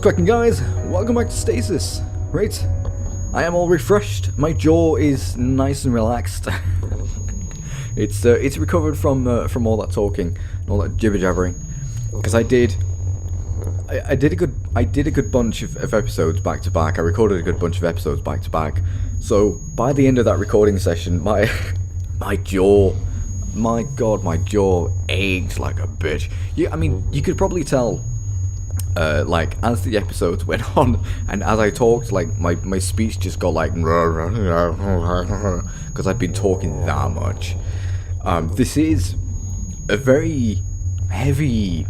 cracking, guys? Welcome back to Stasis. Right, I am all refreshed. My jaw is nice and relaxed. It's recovered from all that talking and all that jibber jabbering, because I did a good bunch of episodes back to back. I recorded a good bunch of episodes back to back. So by the end of that recording session, my jaw, my god, my jaw ached like a bitch. I mean, you could probably tell. Like, as the episodes went on, and as I talked, like, my speech just got like, because I've been talking that much. This is a very heavy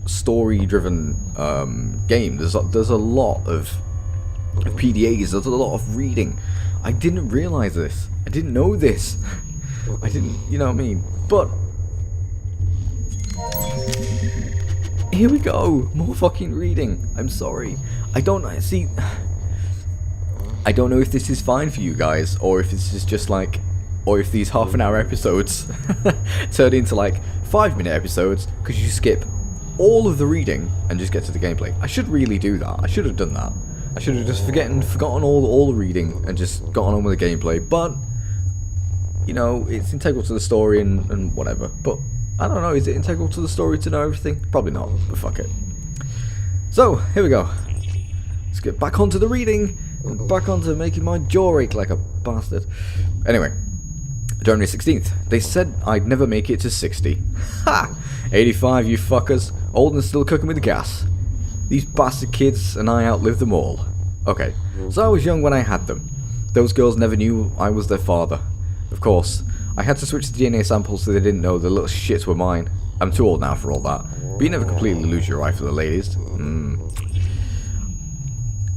story-driven game. There's a lot of PDAs, there's a lot of reading. I didn't realize this. I didn't know this. I didn't, you know what I mean? But here we go, more fucking reading. I'm sorry. I don't know if this is fine for you guys, or if this is just like, or if these half-an-hour episodes turn into like 5-minute episodes, because you skip all of the reading and just get to the gameplay. I should really do that. I should have done that. I should have just forgotten all the reading and just gotten on with the gameplay, but, you know, it's integral to the story and whatever, but I don't know, is it integral to the story to know everything? Probably not, but fuck it. So, here we go. Let's get back onto the reading, and back onto making my jaw ache like a bastard. Anyway, January 16th. They said I'd never make it to 60. Ha! 85, you fuckers. Old and still cooking with the gas. These bastard kids and I outlived them all. Okay, so I was young when I had them. Those girls never knew I was their father. Of course, I had to switch the DNA samples so they didn't know the little shits were mine. I'm too old now for all that. But you never completely lose your eye for the ladies.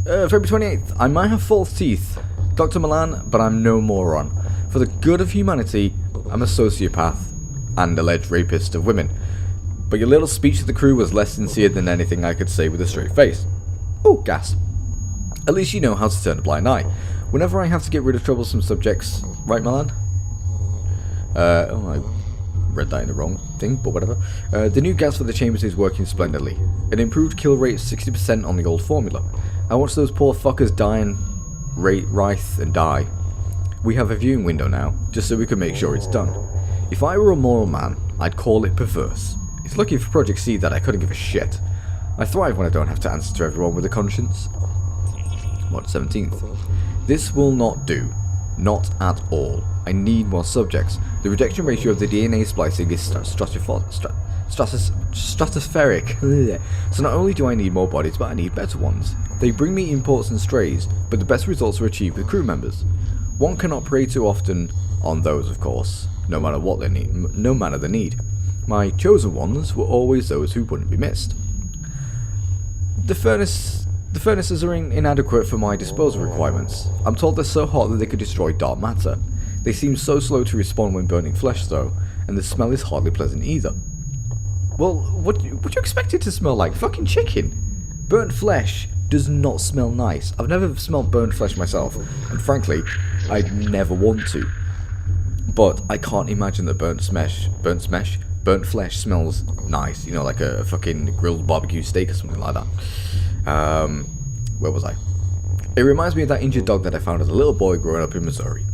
February 28th. I might have false teeth. Dr. Milan, but I'm no moron. For the good of humanity, I'm a sociopath and alleged rapist of women. But your little speech to the crew was less sincere than anything I could say with a straight face. Oh, gas. At least you know how to turn a blind eye. Whenever I have to get rid of troublesome subjects, right, Milan? Oh, I read that in the wrong thing, but whatever. The new gas for the chambers is working splendidly. An improved kill rate of 60% on the old formula. I watch those poor fuckers die and writhe and die. We have a viewing window now, just so we can make sure it's done. If I were a moral man, I'd call it perverse. It's lucky for Project C that I couldn't give a shit. I thrive when I don't have to answer to everyone with a conscience. What, 17th? This will not do. Not at all. I need more subjects. The rejection ratio of the DNA splicing is stratospheric. So not only do I need more bodies, but I need better ones. They bring me imports and strays, but the best results are achieved with crew members. One cannot prey too often on those, of course, no matter what they need, no matter the need. My chosen ones were always those who wouldn't be missed. The furnaces are inadequate for my disposal requirements. I'm told they're so hot that they could destroy dark matter. They seem so slow to respond when burning flesh though, and the smell is hardly pleasant either. Well, what you expect it to smell like? Fucking chicken! Burnt flesh does not smell nice. I've never smelled burnt flesh myself, and frankly, I'd never want to. But I can't imagine that burnt flesh smells nice, you know, like a fucking grilled barbecue steak or something like that. Where was I? It reminds me of that injured dog that I found as a little boy growing up in Missouri.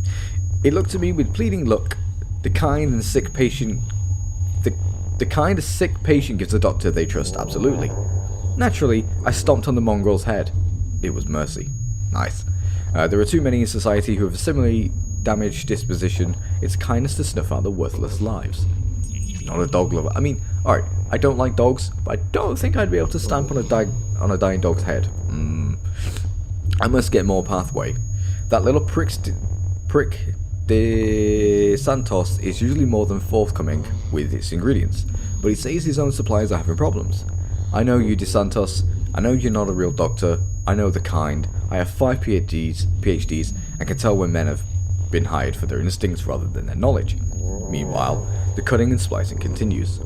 It looked to me with pleading look. The kind of sick patient gives the doctor they trust absolutely. Naturally, I stomped on the mongrel's head. It was mercy. Nice. There are too many in society who have a similarly damaged disposition. It's kindness to snuff out the worthless lives. Not a dog lover. I mean, alright, I don't like dogs, but I don't think I'd be able to stamp on a dying dog's head. I must get more pathway. That little prick de Santos is usually more than forthcoming with its ingredients, but he says his own suppliers are having problems. I know you, De Santos. I know you're not a real doctor. I know the kind. I have 5 PhDs, and can tell when men have been hired for their instincts rather than their knowledge. Meanwhile, the cutting and splicing continues.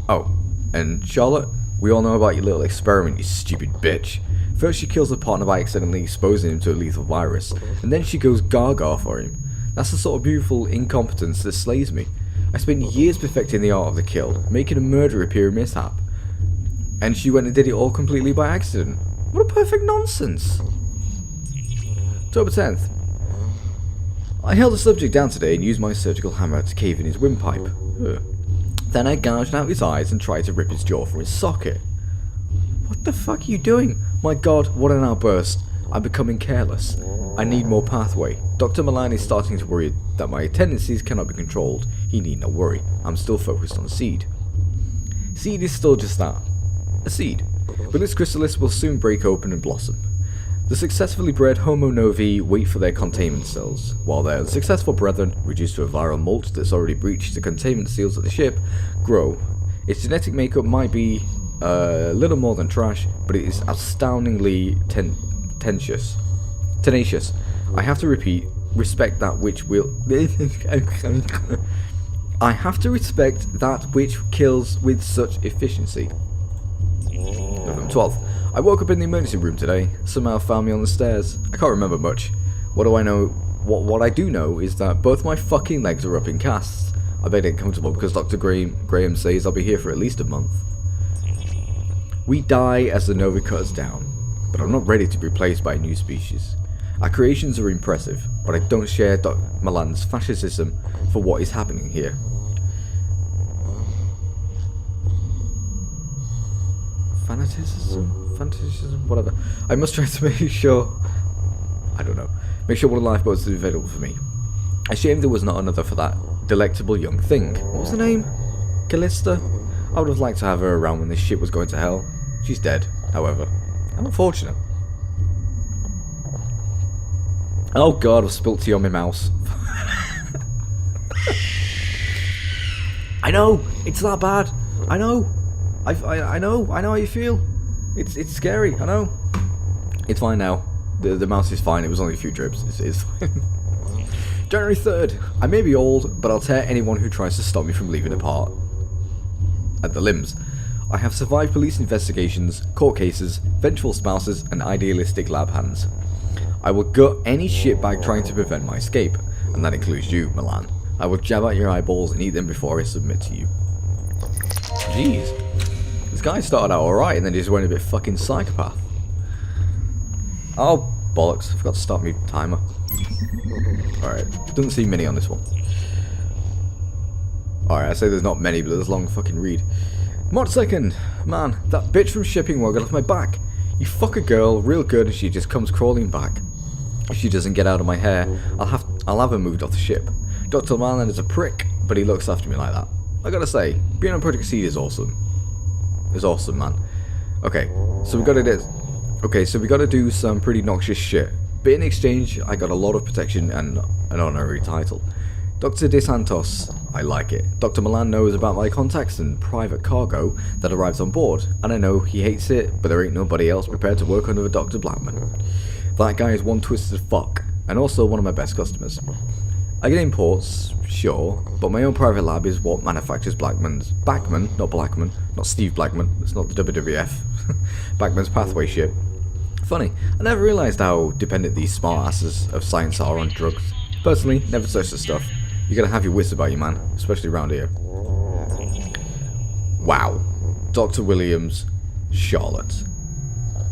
Oh, and Charlotte, we all know about your little experiment, you stupid bitch. First she kills her partner by accidentally exposing him to a lethal virus, and then she goes gaga for him. That's the sort of beautiful incompetence that slays me. I spent years perfecting the art of the kill, making a murder appear a mishap. And she went and did it all completely by accident. What a perfect nonsense. October 10th. I held the subject down today and used my surgical hammer to cave in his windpipe. Then I gouged out his eyes and tried to rip his jaw from his socket. What the fuck are you doing? My god, what an outburst. I'm becoming careless. I need more pathway. Dr. Milan is starting to worry that my tendencies cannot be controlled. He need not worry. I'm still focused on seed. Seed is still just that. A seed. But its chrysalis will soon break open and blossom. The successfully bred Homo novi wait for their containment cells, while their unsuccessful brethren, reduced to a viral mulch that's already breached the containment seals of the ship, grow. Its genetic makeup might be little more than trash, but it is astoundingly tenacious. I have to repeat, respect that which will... I have to respect that which kills with such efficiency. November 12th. I woke up in the emergency room today. Somehow found me on the stairs. I can't remember much. What do I know? What I do know is that both my fucking legs are up in casts. I better get comfortable because Dr. Graham says I'll be here for at least a month. We die as the Nova cuts down, but I'm not ready to be replaced by a new species. Our creations are impressive, but I don't share Dr. Milan's fascism for what is happening here. Fanaticism, whatever. I must try to make sure one of the lifeboats is available for me. A shame there was not another for that delectable young thing. What was her name? Callista? I would have liked to have her around when this ship was going to hell. She's dead, however. How unfortunate. Oh god, I've spilt tea on my mouse. I know! It's that bad! I know! I know how you feel. It's scary, I know. It's fine now. The mouse is fine, it was only a few drips. It's fine. January 3rd. I may be old, but I'll tear anyone who tries to stop me from leaving apart at the limbs. I have survived police investigations, court cases, vengeful spouses, and idealistic lab hands. I will gut any shitbag trying to prevent my escape, and that includes you, Milan. I will jab out your eyeballs and eat them before I submit to you. Jeez. This guy started out alright and then just went a bit fucking psychopath. Oh, bollocks. I forgot to start my timer. Alright. Doesn't seem many on this one. Alright, I say there's not many, but there's a long fucking read. March 2nd. Man, that bitch from shipping won't get off my back. You fuck a girl real good and she just comes crawling back. If she doesn't get out of my hair, I'll have her moved off the ship. Dr. Marlin is a prick, but he looks after me like that. I gotta say, being on Project Seed is awesome. It's awesome, man. Okay, so we gotta do some pretty noxious shit. But in exchange, I got a lot of protection and an honorary title. Dr. De Santos, I like it. Dr. Milan knows about my contacts and private cargo that arrives on board, and I know he hates it, but there ain't nobody else prepared to work under Dr. Blackman. That guy is one twisted fuck, and also one of my best customers. I get imports, sure, but my own private lab is what manufactures Backman, not Steve Blackman, it's not the WWF, Backman's pathway ship. Funny, I never realised how dependent these smartasses of science are on drugs. Personally, never touch the stuff. You gotta have your wits about you, man, especially around here. Wow. Dr. Williams, Charlotte.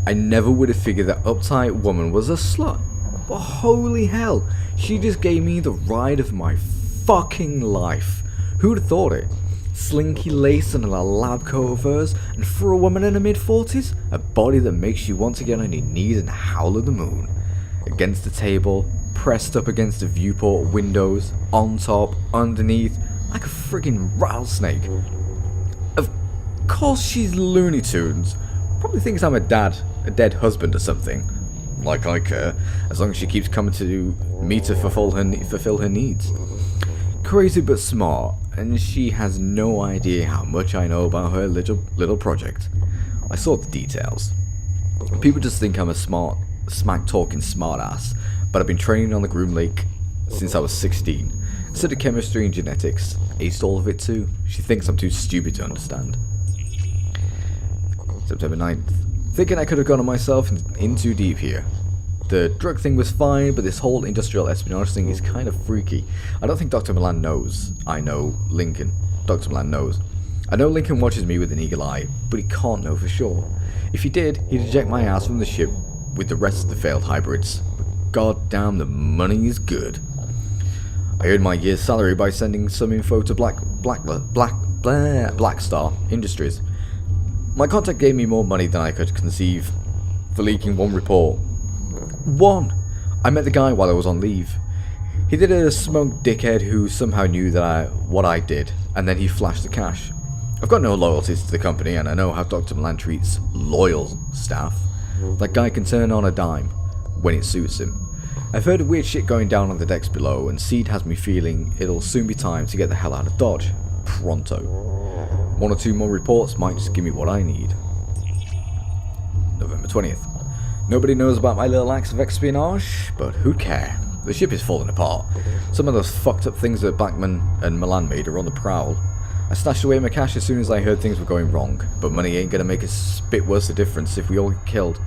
I never would have figured that uptight woman was a slut. But holy hell, she just gave me the ride of my fucking life. Who'd have thought it? Slinky lace and a lab coat of hers, and for a woman in her mid-40s, a body that makes you want to get on your knees and howl at the moon. Against the table, pressed up against the viewport windows, on top, underneath, like a friggin' rattlesnake. Of course she's Looney Tunes. Probably thinks I'm a dead husband or something. Like I care, as long as she keeps coming to me to fulfill her needs. Crazy but smart, and she has no idea how much I know about her little project. I saw the details. People just think I'm a smack-talking smartass, but I've been training on the Groom Lake since I was 16. Studied chemistry and genetics, aced all of it too. She thinks I'm too stupid to understand. September 9th. Thinking I could have gone on myself in too deep here. The drug thing was fine, but this whole industrial espionage thing is kind of freaky. I don't think Dr. Milan knows. I know Lincoln. Dr. Milan knows. I know Lincoln watches me with an eagle eye, but he can't know for sure. If he did, he'd eject my ass from the ship with the rest of the failed hybrids. But god damn, the money is good. I earned my year's salary by sending some info to Black Star Industries. My contact gave me more money than I could conceive for leaking one report. One! I met the guy while I was on leave. He did a smug dickhead who somehow knew what I did, and then he flashed the cash. I've got no loyalties to the company, and I know how Dr. Milan treats loyal staff. That guy can turn on a dime when it suits him. I've heard of weird shit going down on the decks below, and Seed has me feeling it'll soon be time to get the hell out of Dodge. Pronto. 1 or 2 more reports might just give me what I need. November 20th. Nobody knows about my little acts of espionage, but who'd care? The ship is falling apart. Some of those fucked up things that Blackman and Milan made are on the prowl. I stashed away my cash as soon as I heard things were going wrong, but money ain't gonna make a bit worse a difference if we all get killed.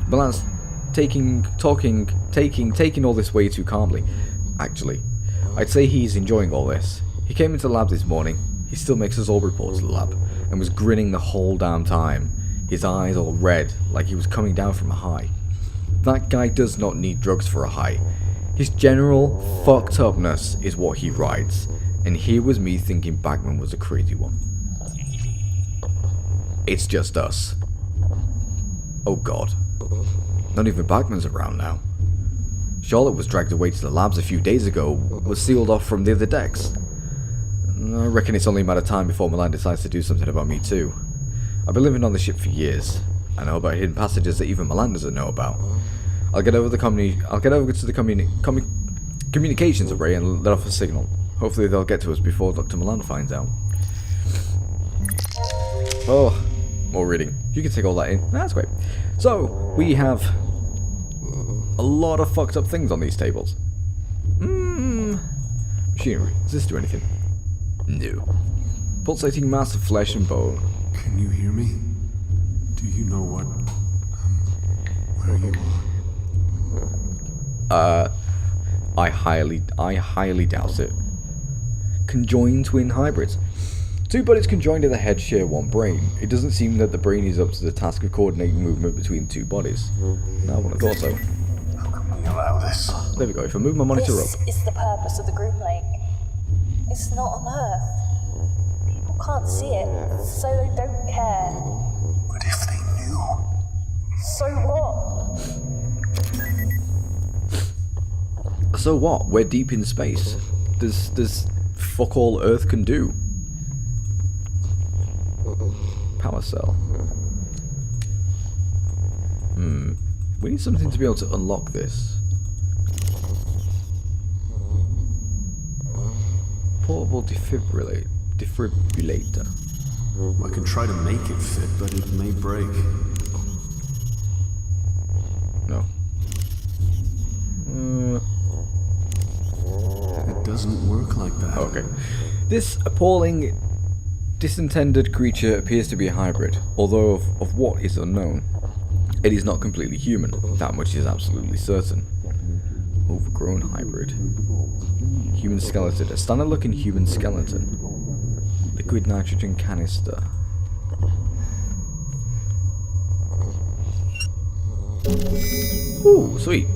Milan's taking all this way too calmly. Actually, I'd say he's enjoying all this. He came into the lab this morning. He still makes us all report to the lab, and was grinning the whole damn time. His eyes all red, like he was coming down from a high. That guy does not need drugs for a high. His general fucked upness is what he rides. And here was me thinking Bagman was a crazy one. It's just us. Oh god. Not even Bagman's around now. Charlotte was dragged away to the labs a few days ago, was sealed off from the other decks. I reckon it's only a matter of time before Milan decides to do something about me too. I've been living on the ship for years. I know about hidden passages that even Milan doesn't know about. I'll get over to the communications array and let off a signal. Hopefully they'll get to us before Dr. Milan finds out. Oh, more reading. You can take all that in. That's great. So, we have a lot of fucked up things on these tables. Machinery. Does this do anything? No. Pulsating mass of flesh and bone. Can you hear me? Do you know what... where you are? I highly doubt it. Conjoined twin hybrids. 2 bodies conjoined at the head share 1 brain. It doesn't seem that the brain is up to the task of coordinating movement between 2 bodies. No, I would have thought so. How can we allow this? There we go. If I move my monitor This up. is the purpose of the group link. It's not on Earth. People can't see it, so they don't care. But if they knew... So what? So what? We're deep in space. There's fuck all Earth can do. Power cell. We need something to be able to unlock this. Portable defibrillator. I can try to make it fit, but it may break. No. It doesn't work like that. Okay. This appalling, disintended creature appears to be a hybrid, although of what is unknown. It is not completely human, that much is absolutely certain. Overgrown hybrid. Human skeleton. A standard looking human skeleton. Liquid nitrogen canister. Ooh, sweet.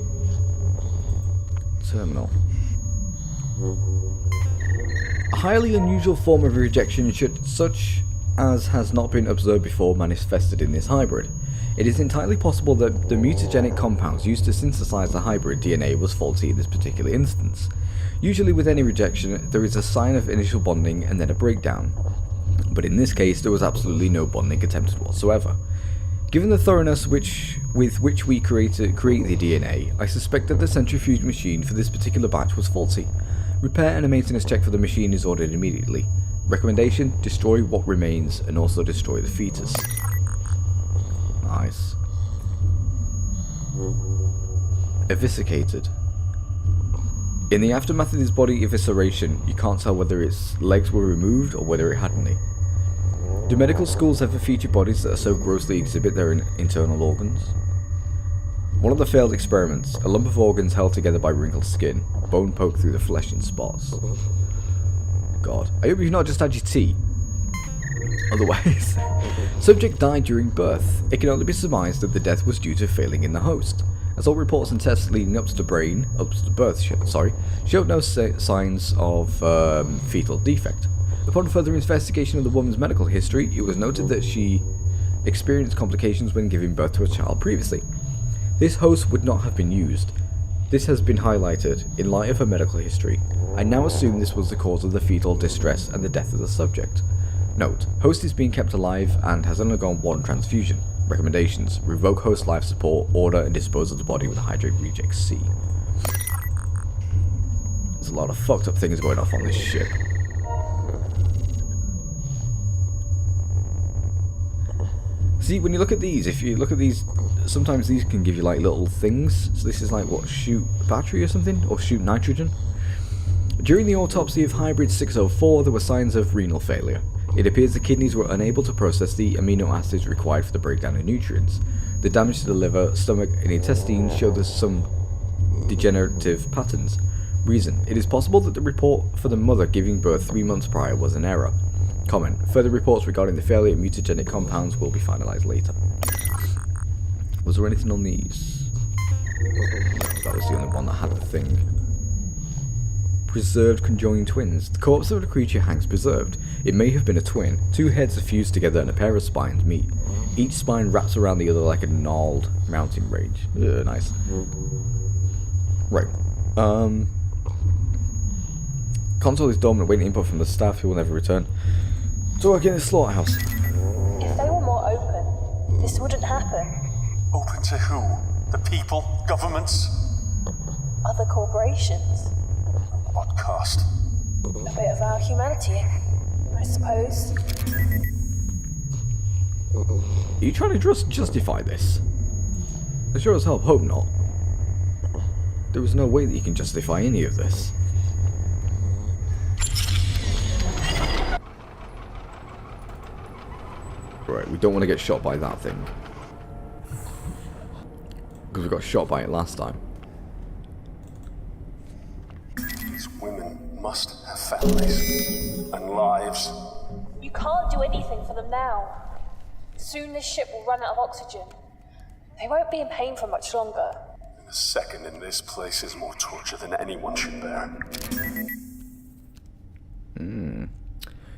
Terminal. A highly unusual form of rejection such as has not been observed before manifested in this hybrid. It is entirely possible that the mutagenic compounds used to synthesize the hybrid DNA was faulty in this particular instance. Usually with any rejection, there is a sign of initial bonding and then a breakdown. But in this case, there was absolutely no bonding attempted whatsoever. Given the thoroughness with which we create the DNA, I suspect that the centrifuge machine for this particular batch was faulty. Repair and a maintenance check for the machine is ordered immediately. Recommendation, destroy what remains and also destroy the fetus. Nice. Eviscerated. In the aftermath of his body evisceration, you can't tell whether its legs were removed or whether it had any. Do medical schools ever feature bodies that are so grossly exhibit their internal organs? One of the failed experiments, a lump of organs held together by wrinkled skin, bone poked through the flesh in spots. God, I hope you've not just had your tea. Otherwise, subject died during birth. It can only be surmised that the death was due to failing in the host, as all reports and tests leading up to birth, showed no signs of fetal defect. Upon further investigation of the woman's medical history, it was noted that she experienced complications when giving birth to a child previously. This host would not have been used. This has been highlighted in light of her medical history. I now assume this was the cause of the fetal distress and the death of the subject. Note, host is being kept alive and has undergone one transfusion. Recommendations: revoke host life support, order and dispose of the body with hydrate reject C. There's a lot of fucked up things going off on this ship. See, when you look at these, if you look at these, sometimes these can give you like little things. So this is like, what, shoot battery or something? Or shoot nitrogen? During the autopsy of Hybrid 604, there were signs of renal failure. It appears the kidneys were unable to process the amino acids required for the breakdown of nutrients. The damage to the liver, stomach, and intestines showed us some degenerative patterns. Reason: it is possible that the report for the mother giving birth 3 months prior was an error. Comment: further reports regarding the failure of mutagenic compounds will be finalized later. Was there anything on these? That was the only one that had the thing. Preserved conjoined twins. The corpse of a creature hangs preserved. It may have been a twin. Two heads are fused together and a pair of spines meet. Each spine wraps around the other like a gnarled mountain range. Nice. Right. Console is dormant, waiting input from the staff who will never return. So work in the slaughterhouse. If they were more open, this wouldn't happen. Open to who? The people? Governments? Other corporations. What cost? A bit of our humanity, I suppose. Are you trying to justify this? I sure as hell hope not. There is no way that you can justify any of this. Right, we don't want to get shot by that thing. Because we got shot by it last time. These women must have families and lives. You can't do anything for them now. Soon this ship will run out of oxygen. They won't be in pain for much longer. A second in this place is more torture than anyone should bear.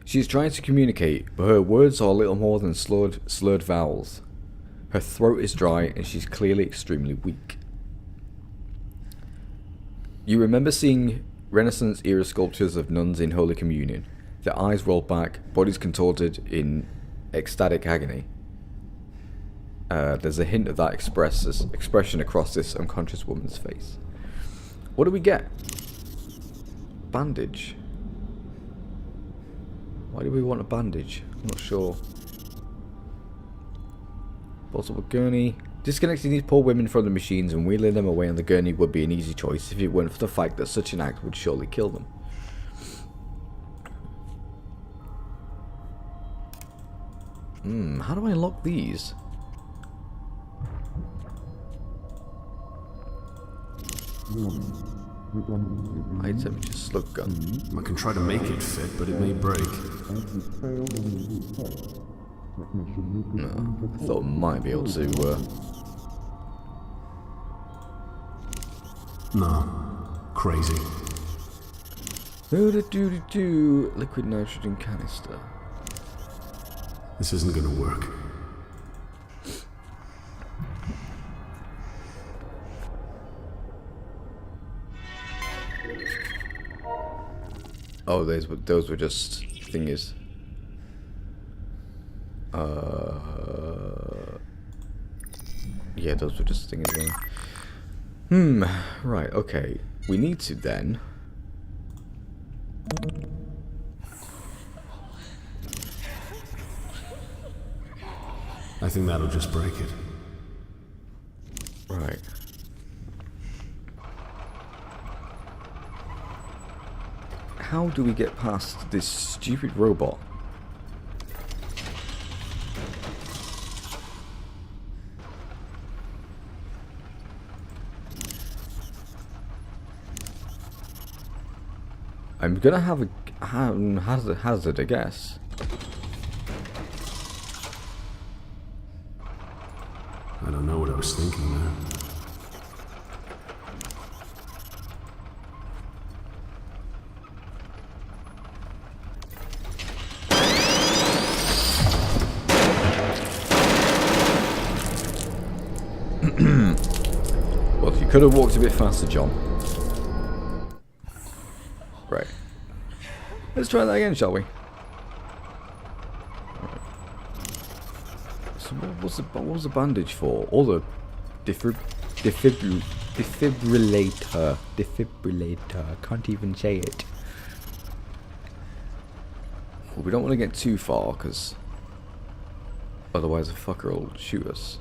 She's trying to communicate, but her words are little more than slurred vowels. Her throat is dry and she's clearly extremely weak. You remember seeing Renaissance era sculptures of nuns in Holy Communion, their eyes rolled back, bodies contorted in ecstatic agony. There's a hint of that expression across this unconscious woman's face. What do we get? Bandage. Why do we want a bandage? I'm not sure. Possible gurney. Disconnecting these poor women from the machines and wheeling them away on the gurney would be an easy choice if it weren't for the fact that such an act would surely kill them. How do I unlock these? Item just slug gun. I can try to make it fit, but it may break. No, I thought I might be able to. No. Crazy. Liquid nitrogen canister. This isn't gonna work. Oh, those were just thingies. Yeah, those were just thingies. Right, okay. We need to then. I think that'll just break it. Right. How do we get past this stupid robot? I'm gonna have a hazard, I guess. I don't know what I was thinking there. Well, you could have walked a bit faster, John. Right. Let's try that again, shall we? Right. So what was the bandage for? Or the defibrillator. Can't even say it. Well, we don't want to get too far, because otherwise the fucker will shoot us.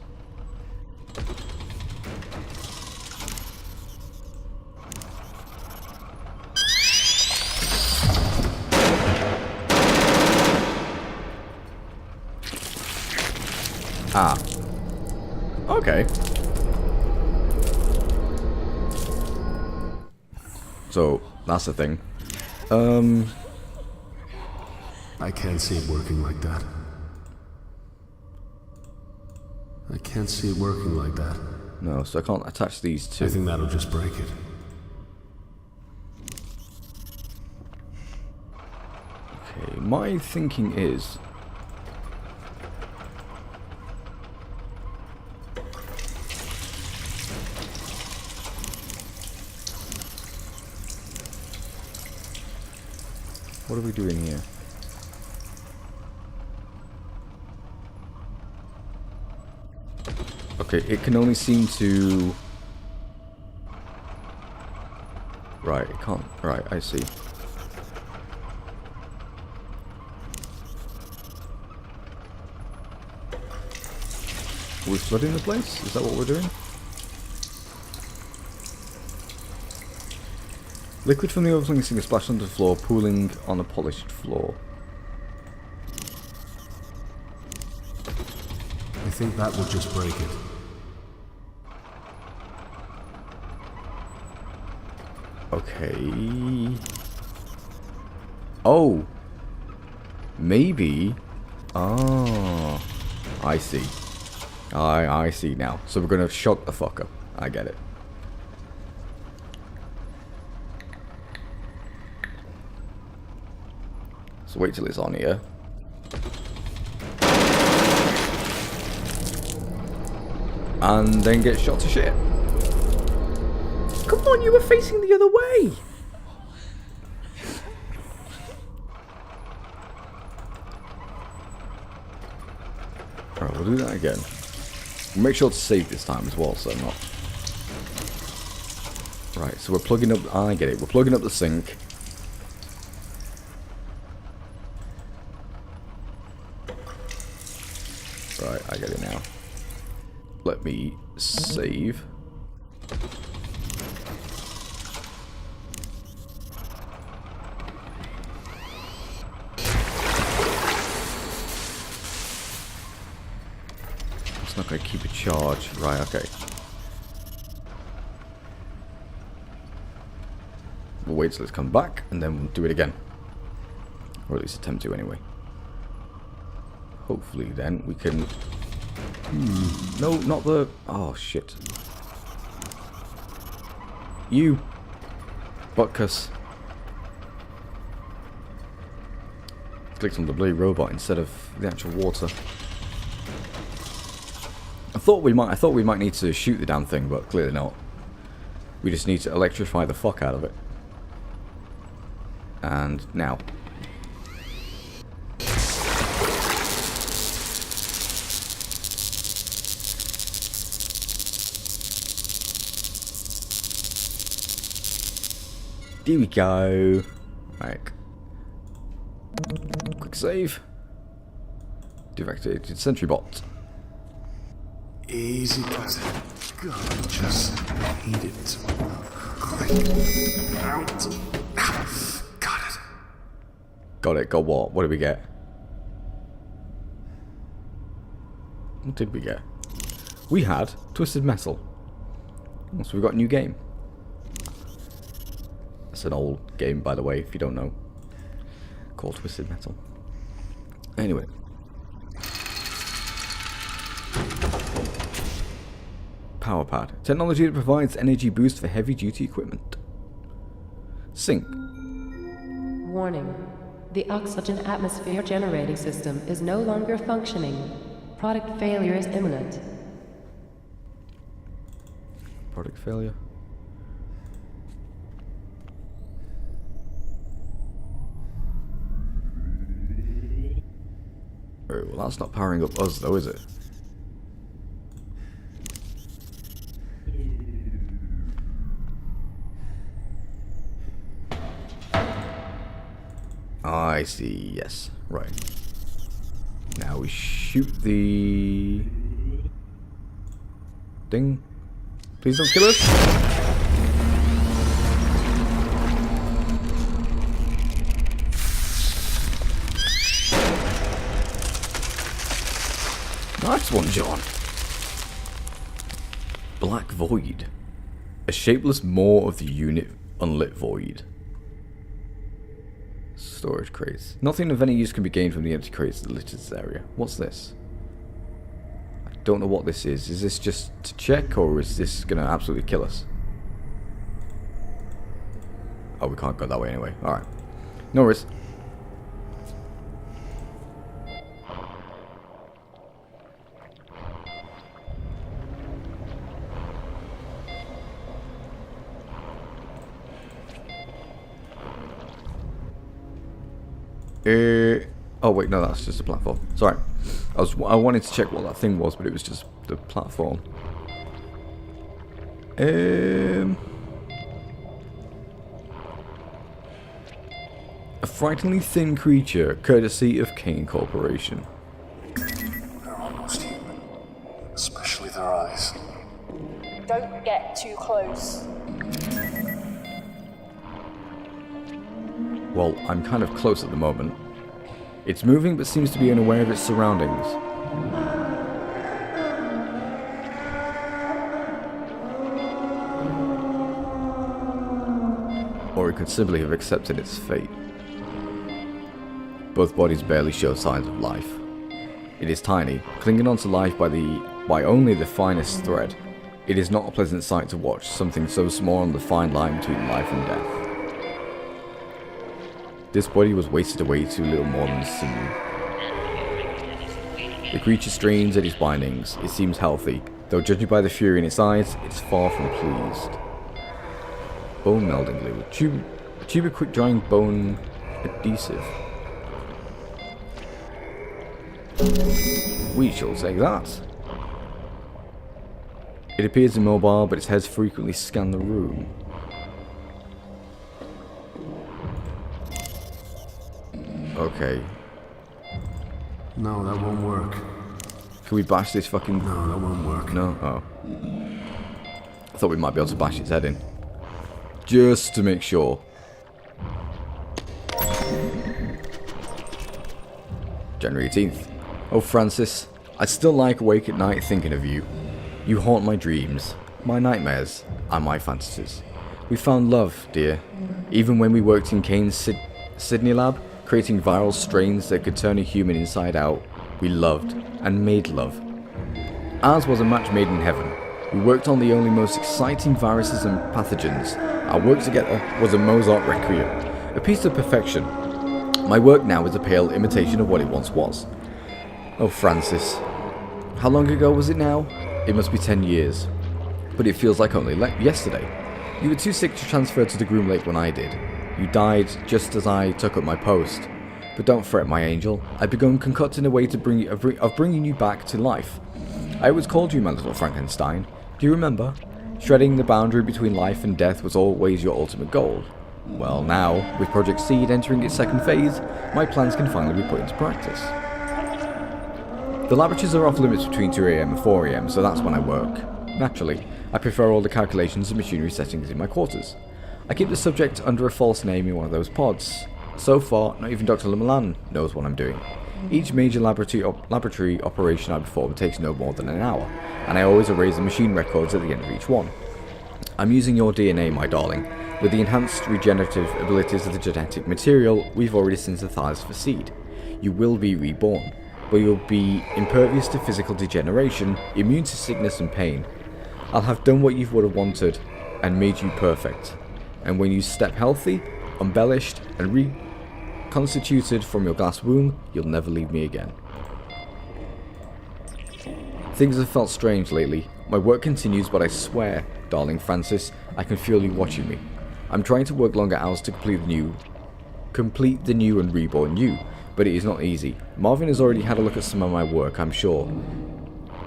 Ah. Okay. So, that's the thing. I can't see it working like that. I can't see it working like that. No, so I can't attach these two. I think that'll just break it. Okay, my thinking is... What are we doing here? Okay, it can only seem to... Right, it can't... Right, I see. Are we flooding the place? Is that what we're doing? Liquid from the overflowing sink is splashed onto the floor, pooling on a polished floor. I think that will just break it. Okay. Oh. Maybe. Oh. I see. I see now. So we're gonna shock the fucker. I get it. So wait till it's on here. And then get shot to shit. Come on, you were facing the other way. Alright, we'll do that again. We'll make sure to save this time as well, so not... Right, so we're plugging up... I get it. We're plugging up the sink. Right, I get it now. Let me save. It's not going to keep a charge. Right, okay. We'll wait till it's come back and then we'll do it again. Or at least attempt to anyway. Hopefully then we can... No, not the... Oh, shit. You. Butkus. Clicked on the blue robot instead of the actual water. I thought we might need to shoot the damn thing, but clearly not. We just need to electrify the fuck out of it. And now. There we go. Right. Quick save. Deactivated sentry bot. Easy peasy. God, I just hate it. Out. Got it. Got it. Got what? What did we get? What did we get? We had Twisted Metal. Oh, so we got a new game. It's an old game, by the way, if you don't know. Called Twisted Metal. Anyway. power pad. Technology that provides energy boost for heavy-duty equipment. Sync. Warning. The oxygen atmosphere generating system is no longer functioning. Product failure is imminent. Product failure. Oh, well, that's not powering up us though, is it? I see, yes. Right. Now we shoot the thing. Please don't kill us. Nice one, John. Black void. A shapeless maw of the unit unlit void. Storage crates. Nothing of any use can be gained from the empty crates that litter this area. What's this? I don't know what this is. Is this just to check, or is this going to absolutely kill us? Oh, we can't go that way anyway. Alright. No worries. Oh wait, no, that's just a platform. Sorry, I wanted to check what that thing was, but it was just the platform. A frighteningly thin creature, courtesy of Kane Corporation. They're almost human, especially their eyes. Don't get too close. Well, I'm kind of close at the moment. It's moving but seems to be unaware of its surroundings. Or it could simply have accepted its fate. Both bodies barely show signs of life. It is tiny, clinging onto life by only the finest thread. It is not a pleasant sight to watch, something so small on the fine line between life and death. This body was wasted away to little more than sinew. The creature strains at its bindings. It seems healthy, though judging by the fury in its eyes, it's far from pleased. Bone melding glue. Tube of quick drying bone adhesive. We shall take that. It appears immobile, but its heads frequently scan the room. Okay. No, that won't work. Can we bash this fucking... No, that won't work. No? Oh. I thought we might be able to bash its head in. Just to make sure. January 18th. Oh, Francis. I still lie awake at night thinking of you. You haunt my dreams, my nightmares, and my fantasies. We found love, dear. Even when we worked in Kane's Sydney lab, creating viral strains that could turn a human inside out, we loved and made love. Ours was a match made in heaven. We worked on the only most exciting viruses and pathogens. Our work together was a Mozart requiem, a piece of perfection. My work now is a pale imitation of what it once was. Oh, Francis. How long ago was it now? It must be 10 years. But it feels like only yesterday. You were too sick to transfer to the Groom Lake when I did. You died just as I took up my post. But don't fret, my angel. I've begun concocting a way to bringing you back to life. I always called you my little Frankenstein. Do you remember? Shredding the boundary between life and death was always your ultimate goal. Well, now, with Project Seed entering its second phase, my plans can finally be put into practice. The laboratories are off limits between 2 AM and 4 AM, so that's when I work. Naturally, I prefer all the calculations and machinery settings in my quarters. I keep the subject under a false name in one of those pods. So far, not even Dr. Lamalan knows what I'm doing. Each major laboratory operation I perform takes no more than an hour, and I always erase the machine records at the end of each one. I'm using your DNA, my darling, with the enhanced regenerative abilities of the genetic material we've already synthesized for Seed. You will be reborn, but you'll be impervious to physical degeneration, immune to sickness and pain. I'll have done what you would have wanted and made you perfect. And when you step healthy, embellished, and reconstituted from your glass womb, you'll never leave me again. Things have felt strange lately. My work continues, but I swear, darling Francis, I can feel you watching me. I'm trying to work longer hours to complete the new and reborn you, but it is not easy. Marvin has already had a look at some of my work, I'm sure.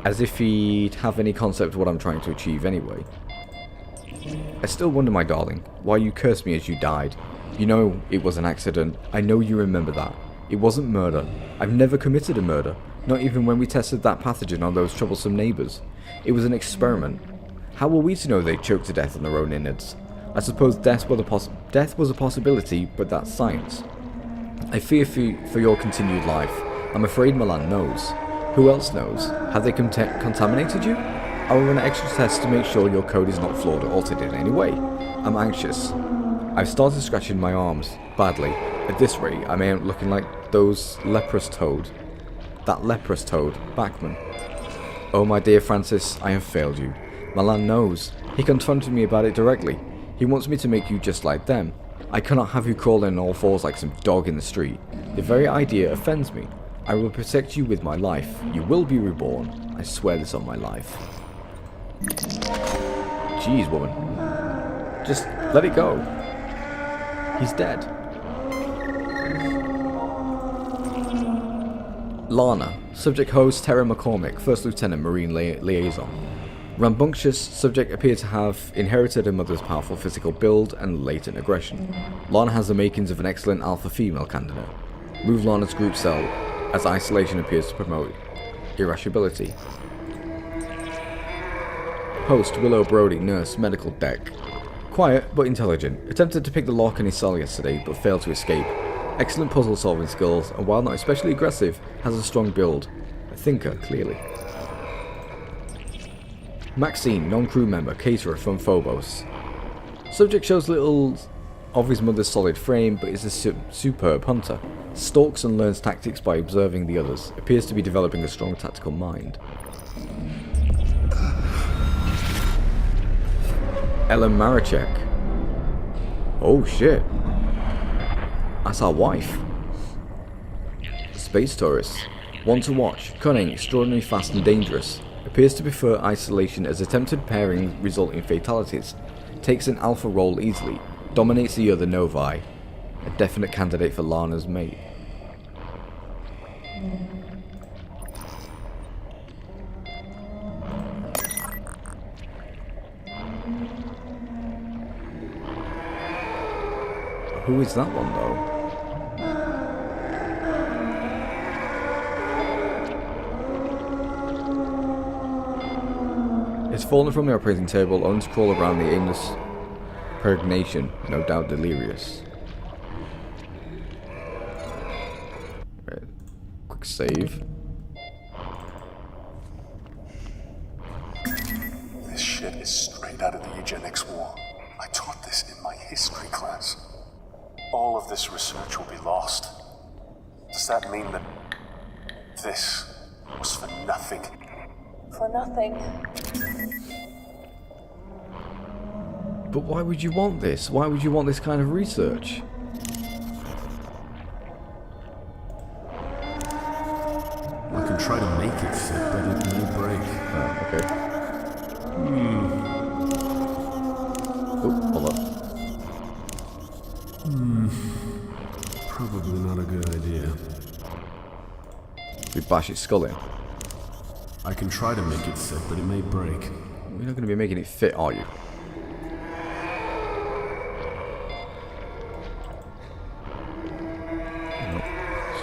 As if he'd have any concept of what I'm trying to achieve anyway. I still wonder, my darling, why you cursed me as you died. You know it was an accident. I know you remember that. It wasn't murder. I've never committed a murder. Not even when we tested that pathogen on those troublesome neighbours. It was an experiment. How were we to know they'd choked to death on their own innards? I suppose death was a possibility, but that's science. I fear for your continued life. I'm afraid Milan knows. Who else knows? Have they contaminated you? I will run extra tests to make sure your code is not flawed or altered in any way. I'm anxious. I've started scratching my arms, badly. At this rate, I may end up looking like that leprous toad, Backman. Oh my dear Francis, I have failed you. Milan knows. He confronted me about it directly. He wants me to make you just like them. I cannot have you crawling on all fours like some dog in the street. The very idea offends me. I will protect you with my life. You will be reborn. I swear this on my life. Jeez, woman. Just let it go. He's dead. Lana. Subject host Terra McCormick, First Lieutenant Marine Liaison. Rambunctious, subject appeared to have inherited her mother's powerful physical build and latent aggression. Lana has the makings of an excellent alpha female candidate. Move Lana's group cell, as isolation appears to promote irascibility. Host Willow Brody, nurse, medical deck. Quiet but intelligent. Attempted to pick the lock in his cell yesterday, but failed to escape. Excellent puzzle solving skills, and while not especially aggressive, has a strong build. A thinker, clearly. Maxine, non-crew member, caterer from Phobos. Subject shows little of his mother's solid frame, but is a superb hunter. Stalks and learns tactics by observing the others. Appears to be developing a strong tactical mind. Ellen Marachek. Oh shit. That's our wife. Space tourist. One to watch. Cunning, extraordinarily fast and dangerous. Appears to prefer isolation as attempted pairing result in fatalities. Takes an alpha role easily. Dominates the other novae. A definite candidate for Lana's mate. Who is that one though? It's fallen from the operating table, only to crawl around the aimless peregrination, no doubt delirious. Right. Quick save. This shit is straight out of the eugenics war. I taught this in my history class. All of this research will be lost. Does that mean that this was for nothing? For nothing. But why would you want this? Why would you want this kind of research? I can try to make it fit, but it may break. Oh, okay. Oh, hold on. Probably not a good idea. We bash its skull in. I can try to make it fit, but it may break. You're not going to be making it fit, are you? Nope.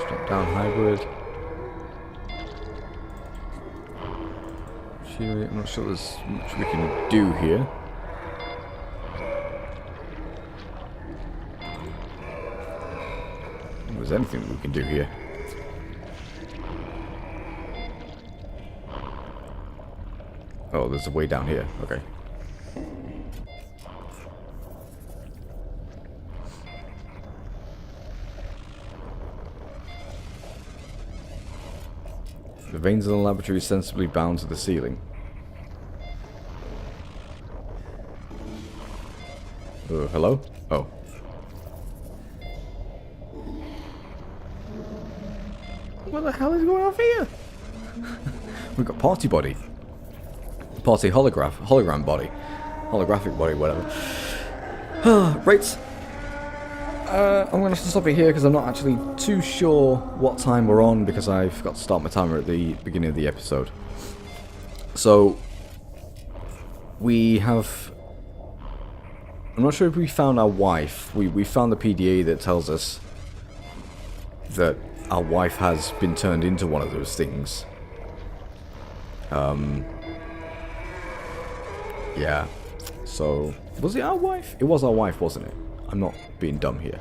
Strap down hybrid. I'm not sure there's much we can do here. If there's anything that we can do here. Oh, there's a way down here. Okay. The vanes in the laboratory are sensibly bound to the ceiling. Hello? Oh. What the hell is going on here? We've got party body. Party hologram body. Holographic body, whatever. Right. I'm going to have to stop it here because I'm not actually too sure what time we're on because I forgot to start my timer at the beginning of the episode. So, we have... I'm not sure if we found our wife. We found the PDA that tells us that our wife has been turned into one of those things. Yeah. So, was it our wife? It was our wife, wasn't it? I'm not being dumb here.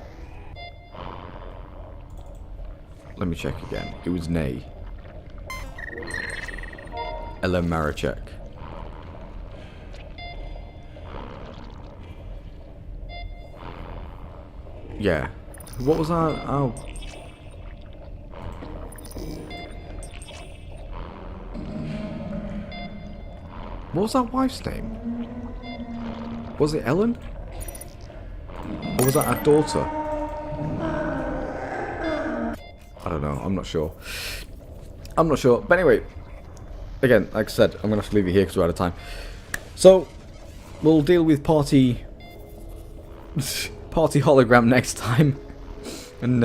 Let me check again. It was Nay. Ella Marachek. Yeah. What was our... What was our wife's name? Was it Ellen? Or was that our daughter? I don't know. I'm not sure. I'm not sure. But anyway, again, like I said, I'm going to have to leave it here because we're out of time. So, we'll deal with party hologram next time. And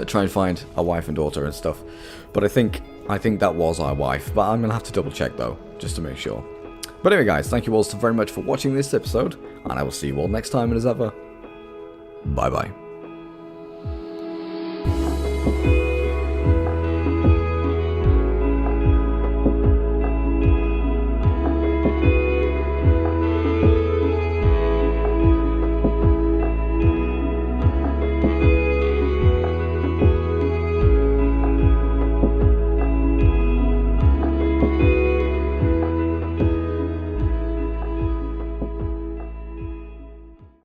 try and find our wife and daughter and stuff. But I think that was our wife. But I'm going to have to double check though, just to make sure. But anyway guys, thank you all so very much for watching this episode. And I will see you all next time, and as ever, bye bye.